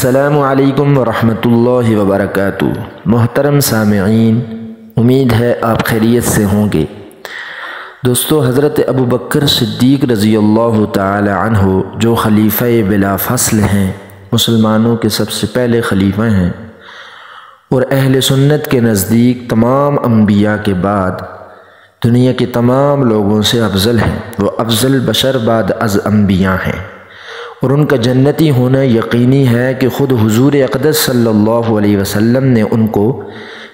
السلام علیکم ورحمۃ اللہ وبرکاتہ۔ محترم سامعین، امید ہے آپ خیریت سے ہوں گے۔ دوستو، حضرت ابوبکر صدیق رضی اللہ تعالی عنہ جو خلیفہ بلا فصل ہیں، مسلمانوں کے سب سے پہلے خلیفہ ہیں اور اہل سنت کے نزدیک تمام انبیاء کے بعد دنیا کے تمام لوگوں سے افضل ہیں۔ وہ افضل بشر بعد از انبیاء ہیں اور ان کا جنتی ہونا یقینی ہے کہ خود حضور اقدس صلی اللہ علیہ وسلم نے ان کو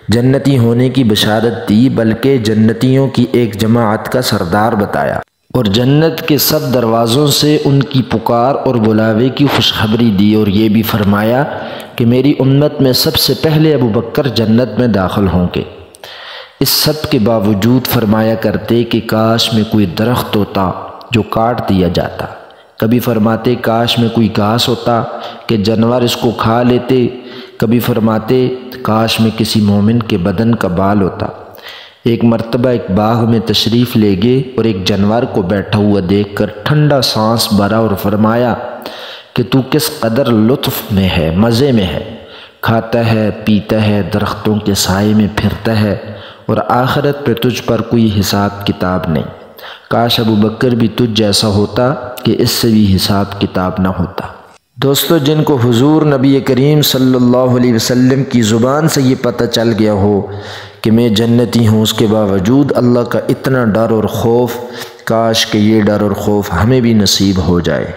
جنتی ہونے کی بشارت دی، بلکہ جنتیوں کی ایک جماعت کا سردار بتایا اور جنت کے سب دروازوں سے ان کی پکار اور بلاوے کی خوشخبری دی، اور یہ بھی فرمایا کہ میری امت میں سب سے پہلے ابوبکر جنت میں داخل ہوں گے۔ اس سب کے باوجود فرمایا کرتے کہ کاش میں کوئی درخت ہوتا جو کاٹ دیا جاتا، کبھی فرماتے کاش میں کوئی گھاس ہوتا کہ جانور اس کو کھا لیتے، کبھی فرماتے کاش میں کسی مومن کے بدن کا بال ہوتا۔ ایک مرتبہ ایک باغ میں تشریف لے گئے اور ایک جانور کو بیٹھا ہوا دیکھ کر ٹھنڈا سانس بھرا اور فرمایا کہ تو کس قدر لطف میں ہے، مزے میں ہے، کھاتا ہے، پیتا ہے، درختوں کے سائے میں پھرتا ہے اور آخرت پہ تجھ پر کوئی حساب کتاب نہیں۔ کاش ابوبکر بھی تجھ جیسا ہوتا کہ اس سے بھی حساب کتاب نہ ہوتا۔ دوستو، جن کو حضور نبی کریم صلی اللہ علیہ وسلم کی زبان سے یہ پتہ چل گیا ہو کہ میں جنتی ہوں، اس کے باوجود اللہ کا اتنا ڈر اور خوف، کاش کہ یہ ڈر اور خوف ہمیں بھی نصیب ہو جائے۔